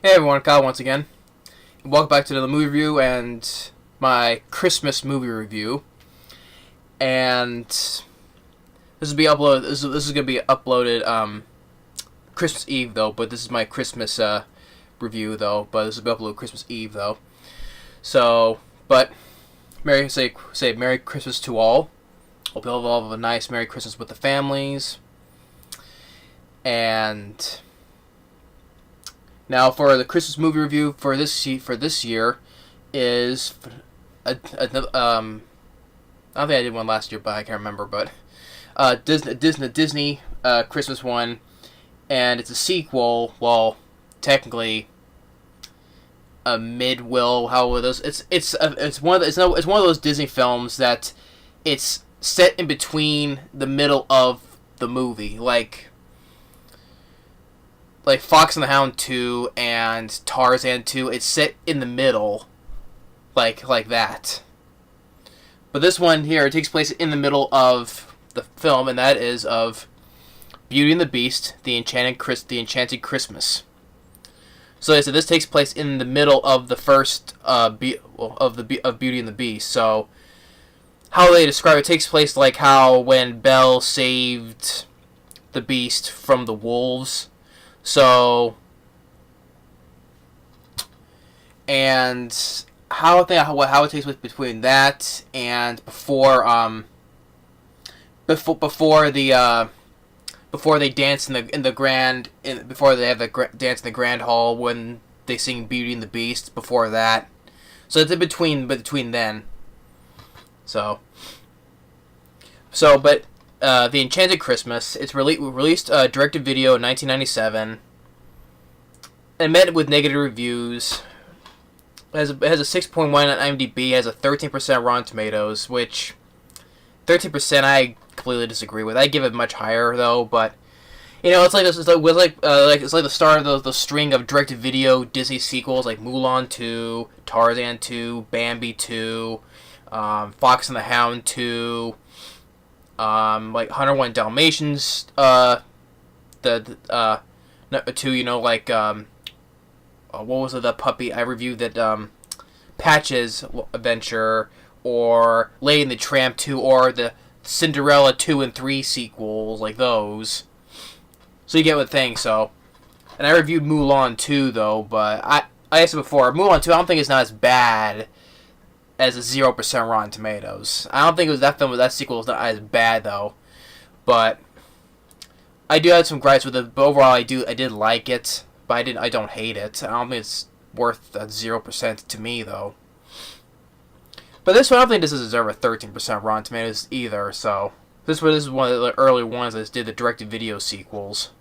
Hey everyone, Kyle once again. Welcome back to the movie review and my Christmas movie review. And this will be uploaded. This is gonna be uploaded Christmas Eve though, but this is my Christmas review though. But this will be uploaded Christmas Eve though. So, but Merry Christmas to all. Hope you all have a nice Merry Christmas with the families. And now, for the Christmas movie review for this year is I don't think I did one last year, but I can't remember. But Disney Christmas one, and it's a sequel. Well, technically a mid-will. How are those? It's one of those Disney films that it's set in between the middle of the movie, like Fox and the Hound 2 and Tarzan 2, it's set in the middle, like that. But this one here, it takes place in the middle of the film, and that is of Beauty and the Beast, the Enchanted Christmas. So this takes place in the middle of the first of Beauty and the Beast. So how they describe it takes place like how when Belle saved the Beast from the wolves. So, and how it takes place between that and before they dance before they have the dance in the grand hall when they sing Beauty and the Beast before that. So it's in between then. But The Enchanted Christmas, it's released direct-to-video in 1997, and met with negative reviews. It has a 6.1 on IMDb, has a 13% Rotten Tomatoes, which 13% I completely disagree with. I give it much higher though, but it's like the start of the string of direct-to-video Disney sequels like Mulan 2, Tarzan 2, Bambi 2, Fox and the Hound 2. Like 101 Dalmatians, what was it, the puppy I reviewed that, Patch's Adventure, or Lady and the Tramp 2, or the Cinderella 2 and 3 sequels, like those. So you get what thing, so. And I reviewed Mulan 2, though, but I said before, Mulan 2, I don't think it's not as bad as a 0% Rotten Tomatoes. I don't think that sequel was not as bad though, but I do have some gripes with it. But overall, I did like it, but I don't hate it. I don't think it's worth that 0% to me though. But this one, I don't think this deserves a 13% Rotten Tomatoes either. So this is one of the early ones that did the direct-to-video sequels.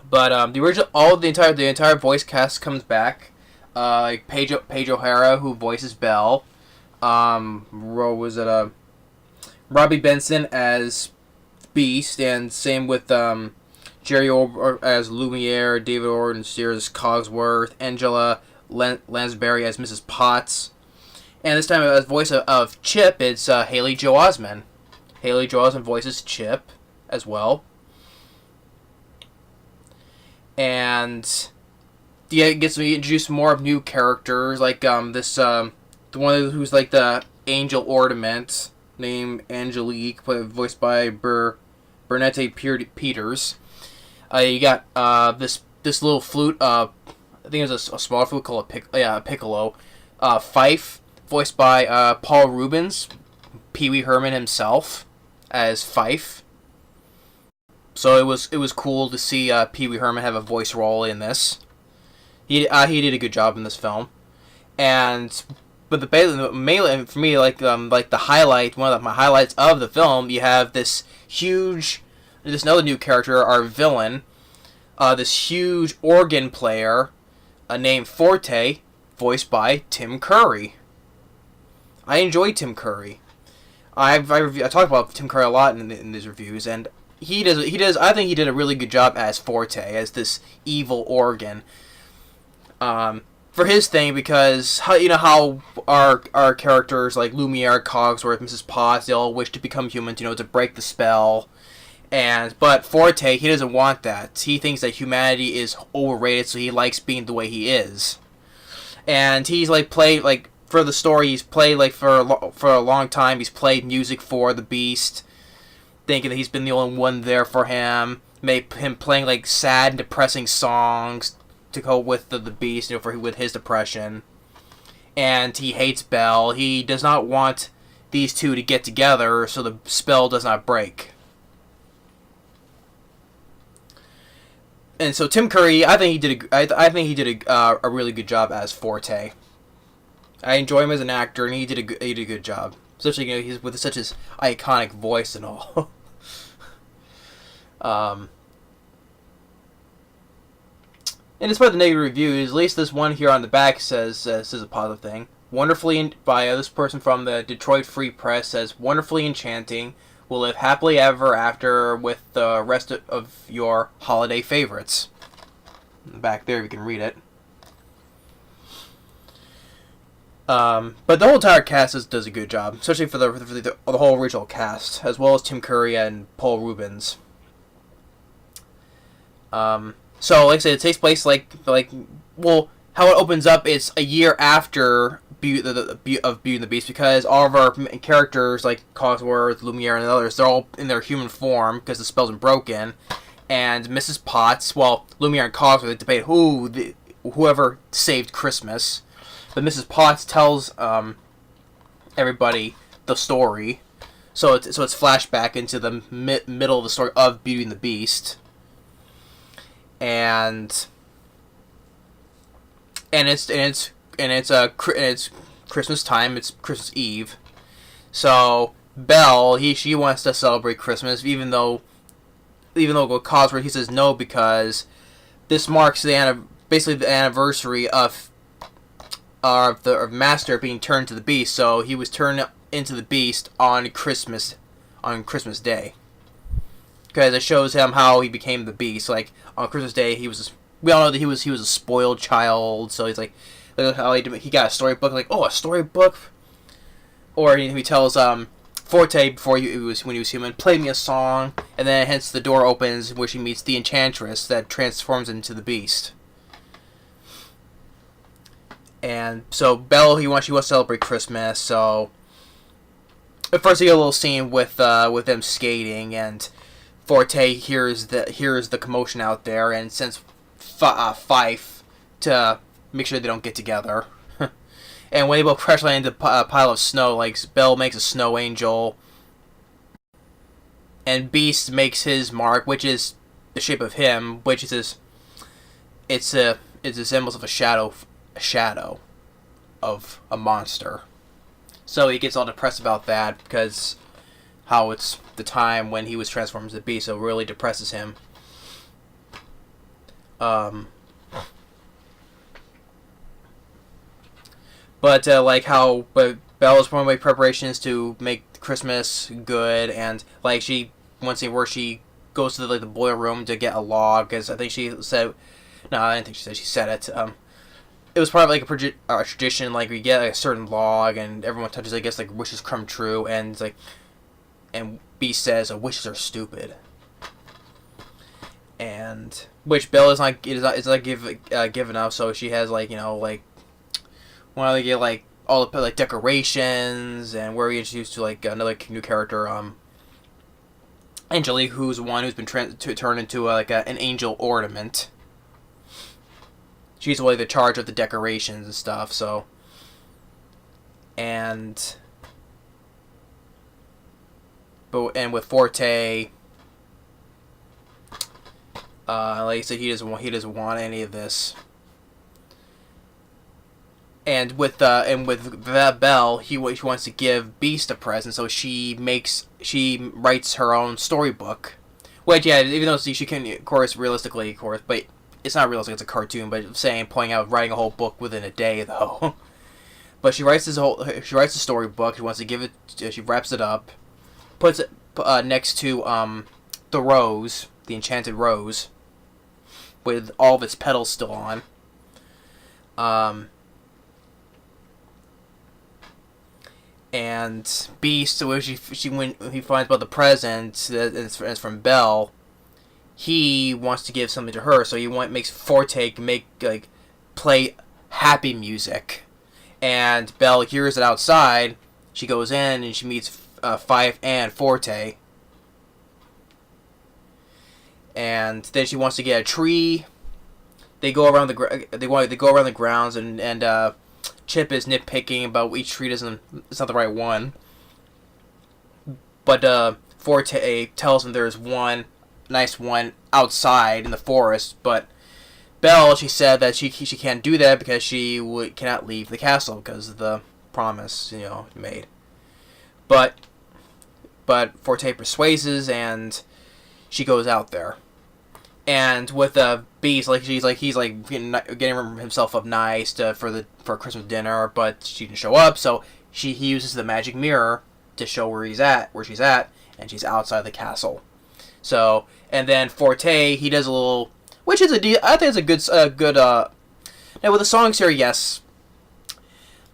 But the entire voice cast comes back. Like Paige O'Hara, who voices Belle. Robby Benson as Beast, and same with Jerry as Lumiere, David Orton Steers as Cogsworth, Angela Lansbury as Mrs. Potts, and this time as voice of Chip, it's Haley Joel Osment. Haley Joel Osment voices Chip as well, and it gets me introduced more of new characters, like the one who's like the angel ornament named Angelique, voiced by Bernadette Peters. You got this little flute. I think it's a small flute called a piccolo. Fife, voiced by Paul Reubens, Pee Wee Herman himself as Fife. So it was cool to see Pee Wee Herman have a voice role in this. He did a good job in this film, but mainly for me, like the highlight, one of my highlights of the film, you have this another new character, our villain, this huge organ player, named Forte, voiced by Tim Curry. I enjoy Tim Curry. I talk about Tim Curry a lot in these reviews, and he does. I think he did a really good job as Forte, as this evil organ. For his thing, because how our characters like Lumiere, Cogsworth, Mrs. Potts, they all wish to become humans, to break the spell, But Forte, he doesn't want that. He thinks that humanity is overrated, so he likes being the way he is. And he's like played like for the story. He's played like for a long time. He's played music for the Beast, thinking that he's been the only one there for him. Made him playing like sad and depressing songs to go with the Beast, with his depression. And he hates Belle. He does not want these two to get together, so the spell does not break. And so Tim Curry, I think he did a really good job as Forte. I enjoy him as an actor, and he did a good job. Especially, he's with such his iconic voice and all. And despite the negative reviews, at least this one here on the back says a positive thing. Wonderfully, by this person from the Detroit Free Press, says, wonderfully enchanting. Will live happily ever after with the rest of your holiday favorites. In the back there, you can read it. But the whole entire cast does a good job, especially for the whole original cast, as well as Tim Curry and Paul Reubens. So, like I said, it takes place how it opens up is a year after Beauty and the Beast, because all of our characters, like Cogsworth, Lumiere, and others, they're all in their human form because the spell's been broken. And Mrs. Potts, Lumiere and Cogsworth debate whoever saved Christmas, but Mrs. Potts tells everybody the story, so it's flashback into the middle of the story of Beauty and the Beast, and it's Christmas time. It's Christmas Eve, so Belle she wants to celebrate Christmas, even though Cosworth he says no, because this marks basically the anniversary of Master being turned to the Beast. So he was turned into the Beast on Christmas Day, because it shows him how he became the Beast. Like on Christmas Day, we all know that he was a spoiled child. So he's like how he got a storybook. Like, oh, a storybook. Or he tells Forte when he was human, play me a song, and then hence the door opens, where she meets the Enchantress that transforms into the Beast. And so Belle, she wants to celebrate Christmas. So at first you get a little scene with them skating, and Forte hears the commotion out there and sends Fife to make sure they don't get together. And when they both crash land into a pile of snow, like Belle makes a snow angel, and Beast makes his mark, which is the shape of him, which is it's a semblance of a shadow of a monster. So he gets all depressed about that, because how it's the time when he was transformed into the Beast, so it really depresses him. But Belle is going to make preparations to make Christmas good, and like she goes to the boiler room to get a log, because I think she said, no, I didn't think she said, she said it. It was part of like a tradition, like we get like, a certain log, and everyone touches, I guess, like wishes come true, and it's like, and Beast says, wishes are stupid, and which Belle is not given up, so she has when they get like all the like decorations, and where we introduced to like another new character, Angelique, who's one who's been turned into an angel ornament. She's really the charge of the decorations and stuff. So, and with Forte, like I said, he doesn't want any of this. And with Belle, he wants to give Beast a present, so she writes her own storybook. Which, yeah, even though she can, of course, realistically, but it's not realistic, it's a cartoon, but pointing out writing a whole book within a day, though. But she writes a storybook, she wants to give it, she wraps it up, puts it next to the rose, the enchanted rose, with all of its petals still on. And Beast, when when he finds about the present that it's from Belle, he wants to give something to her, so makes Forte play happy music, and Belle hears it outside. She goes in and she meets Fife and Forte, and then she wants to get a tree. They go around the grounds, and Chip is nitpicking about each tree it's not the right one. But Forte tells him there's one nice one outside in the forest. But Belle, she said that she can't do that because she cannot leave the castle because of the promise made. But Forte persuades, and she goes out there. And with Beast, he's getting himself up nice for Christmas dinner, but she didn't show up, so he uses the magic mirror to show where she's at, and she's outside the castle. So, and then Forte, he does a little, I think it's a good. Now with the songs here, yes,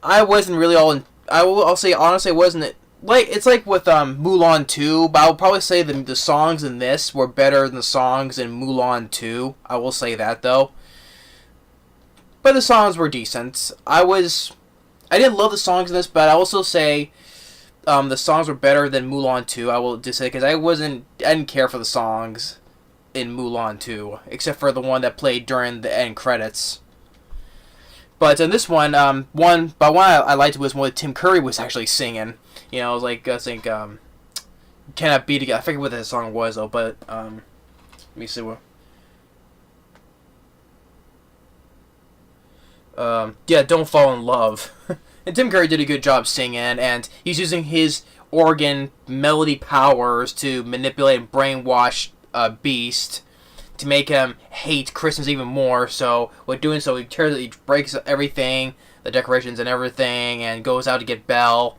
I wasn't really I'll say honestly, it wasn't. It's like with Mulan 2, but I would probably say the songs in this were better than the songs in Mulan 2. I will say that, though. But the songs were decent. I didn't love the songs in this, but I also say the songs were better than Mulan 2. I will just say, because I didn't care for the songs in Mulan 2, except for the one that played during the end credits. But in this one, one I liked was when Tim Curry was actually singing. I was like, I think, Cannot Be Together. I forget what that song was, though, but, let me see what. Yeah, Don't Fall in Love. And Tim Curry did a good job singing, and he's using his organ melody powers to manipulate and brainwash Beast to make him hate Christmas even more. So, with doing so, he breaks everything, the decorations and everything, and goes out to get Belle.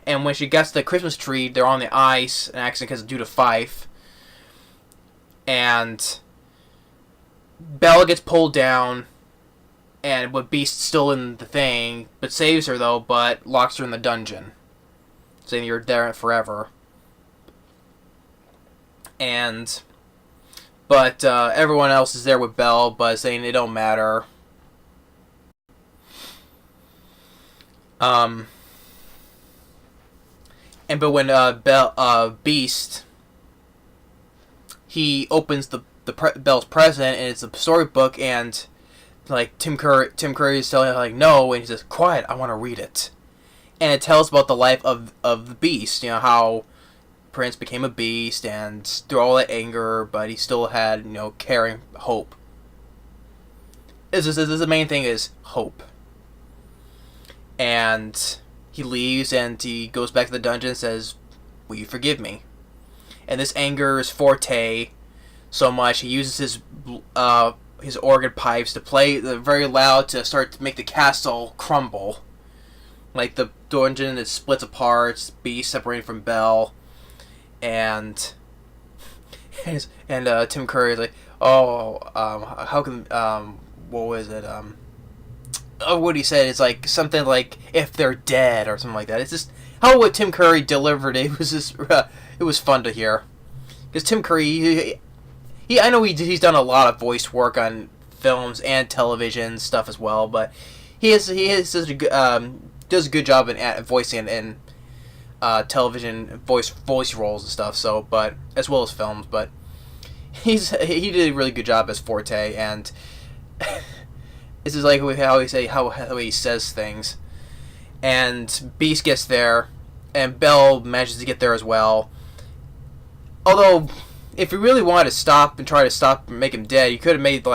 And when she gets the Christmas tree, they're on the ice, an accident because due to Fife. And Belle gets pulled down, and with Beast still in the thing, but saves her though, but locks her in the dungeon, saying you're there forever. But everyone else is there with Belle, but saying it don't matter. But when Beast, he opens Belle's present, and it's a storybook, and Tim Curry is telling him no, and he says, "Quiet, I want to read it." And it tells about the life of the Beast, how Prince became a beast, and through all that anger, but he still had caring hope. The main thing is hope. And he leaves, and he goes back to the dungeon and says, "Will you forgive me?" And this angers Forte so much, he uses his organ pipes to play very loud to start to make the castle crumble. Like the dungeon, it splits apart, Beast separated from Belle, and Tim Curry is like, how can, what was it, what he said, it's like something like if they're dead or something like that. It's just how what Tim Curry delivered it was just it was fun to hear, because Tim Curry I know he's done a lot of voice work on films and television stuff as well, but he has such a good, does a good job in voicing in television voice roles and stuff. So, but as well as films, but he did a really good job as Forte, and this is like how he says things. And Beast gets there, and Belle manages to get there as well. Although, if you really wanted to try to stop and make him dead, you could have made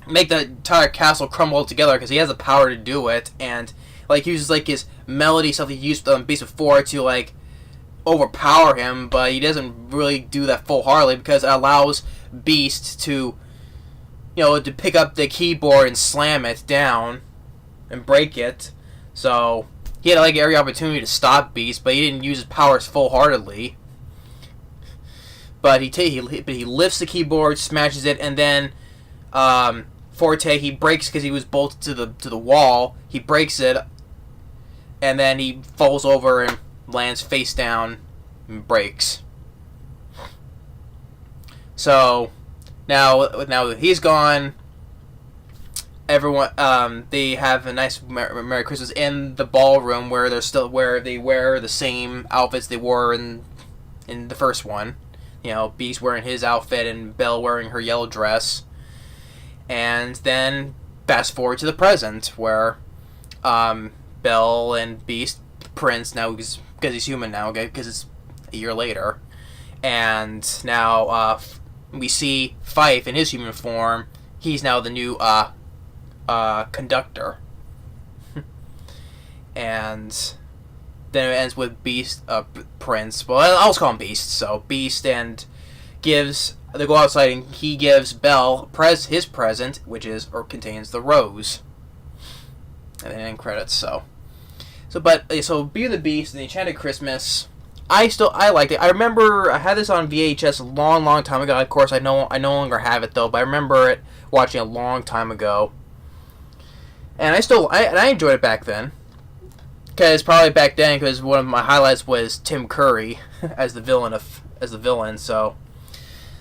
make the entire castle crumble together, because he has the power to do it, and he uses his melody stuff he used on Beast before to overpower him, but he doesn't really do that full-heartedly, because it allows Beast to to pick up the keyboard and slam it down and break it. So he had every opportunity to stop Beast, but he didn't use his powers full-heartedly. But he lifts the keyboard, smashes it, and then Forte, he breaks, because he was bolted to the wall. He breaks it, and then he falls over and lands face down and breaks. So now that he's gone, everyone they have a nice Merry Christmas in the ballroom where they wear the same outfits they wore in the first one. You know, Beast wearing his outfit and Belle wearing her yellow dress. And then fast forward to the present where Belle and Beast, Prince now because he's human now, okay, because it's a year later, and now we see Fife in his human form. He's now the new conductor. And then it ends with Beast, Prince. Well, I'll just call him Beast. So Beast and they go outside and he gives Belle his present, which contains the rose. And then end credits. So Beauty and the Beast and the Enchanted Christmas. I liked it. I remember I had this on VHS a long time ago. Of course, I no longer have it though, but I remember it watching a long time ago. And I enjoyed it back then. Because probably back then, because one of my highlights was Tim Curry as the villain. So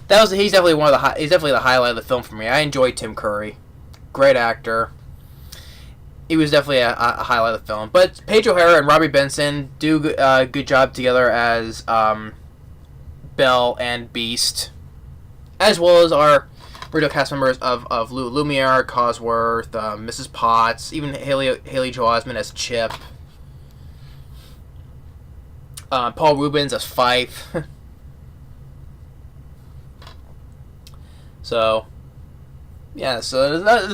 he's definitely the highlight of the film for me. I enjoyed Tim Curry, great actor. He was definitely a highlight of the film. But Paige O'Hara and Robby Benson do a good job together as Belle and Beast, as well as our original cast members of Lou Lumiere, Cosworth, Mrs. Potts, even Haley Joel Osment as Chip. Paul Reubens as Fife. So there's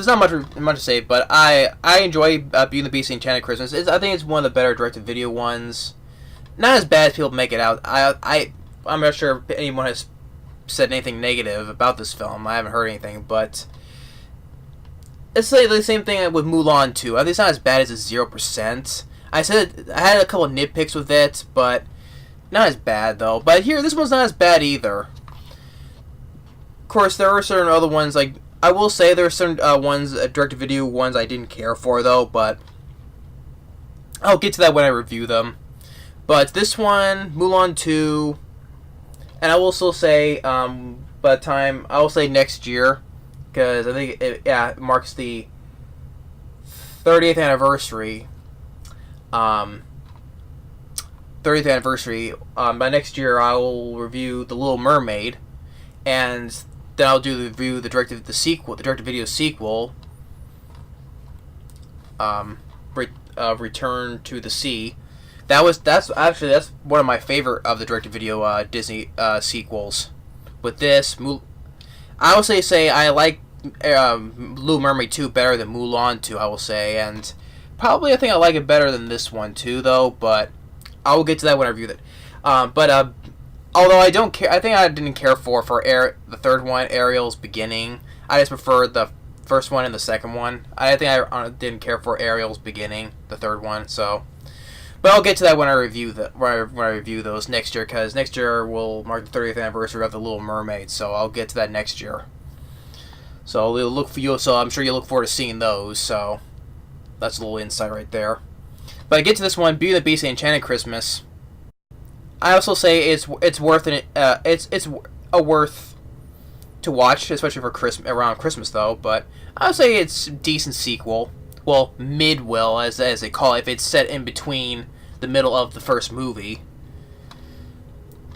not much to say, but I enjoy Beauty and the Beast and Enchanted Christmas. I think it's one of the better direct-to-video ones. Not as bad as people make it out. I'm not sure if anyone has said anything negative about this film. I haven't heard anything, but it's like the same thing with Mulan 2. I think it's not as bad as a 0%. I had a couple of nitpicks with it, but not as bad though. But here, this one's not as bad either. Of course, there are certain other ones, like I will say there are certain ones, direct-to-video ones I didn't care for though, but I'll get to that when I review them. But this one, Mulan 2, and I will also say, by the time, I will say next year, because I think it marks the 30th anniversary. 30th anniversary. By next year, I will review The Little Mermaid, and then I'll do the review the direct-to-video sequel, Return to the Sea. That's one of my favorite of the direct-to-video Disney sequels. With this, I will say I like Little Mermaid 2 better than Mulan 2. I will say, and probably I think I like it better than this one too, though. But I will get to that when I review it. Although I don't care, I think I didn't care for the third one, Ariel's beginning. I just preferred the first one and the second one. I think I didn't care for Ariel's beginning, the third one. So, but I'll get to that when I review those next year, because next year will mark the 30th anniversary of The Little Mermaid. So I'll get to that next year. So we'll look for you. So I'm sure you look forward to seeing those. So that's a little insight right there. But I get to this one, Beauty and the Beast and Enchanted Christmas. I also say it's worth it. It's worth to watch, especially for around Christmas though. But I would say it's a decent sequel. Well, mid-will as they call it, if it's set in between the middle of the first movie.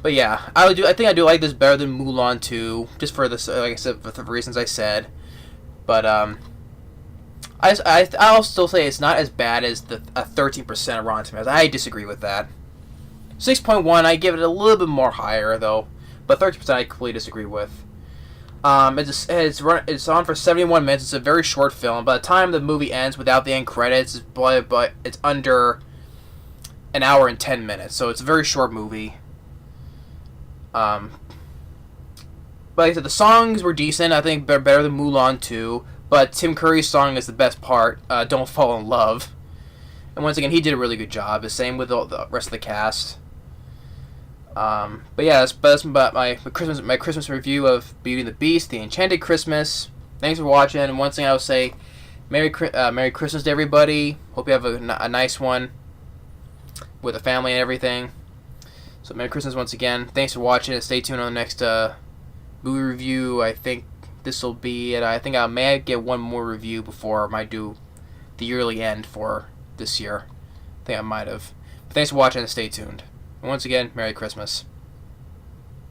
But yeah, I think I do like this better than Mulan 2, just for this, like I said, for the reasons I said. But I'll still say it's not as bad as the 13% of Rotten Tomatoes. I disagree with that. 6.1, I give it a little bit more higher though, but 13% I completely disagree with. It's on for 71 minutes. It's a very short film. By the time the movie ends without the end credits, but it's under an hour and 10 minutes, so it's a very short movie. But like I said, the songs were decent. I think they're better than Mulan 2. But Tim Curry's song is the best part. Don't Fall in Love. And once again, he did a really good job. The same with the rest of the cast. But yeah, that's about my Christmas review of Beauty and the Beast, The Enchanted Christmas. Thanks for watching. And once again, I will say, Merry Christmas to everybody. Hope you have a nice one. with the family and everything. So Merry Christmas once again. Thanks for watching, and stay tuned on the next movie review. I think this will be it. I think I may get one more review before I might do the yearly end for this year. I think I might have. But thanks for watching, and stay tuned. And once again, Merry Christmas.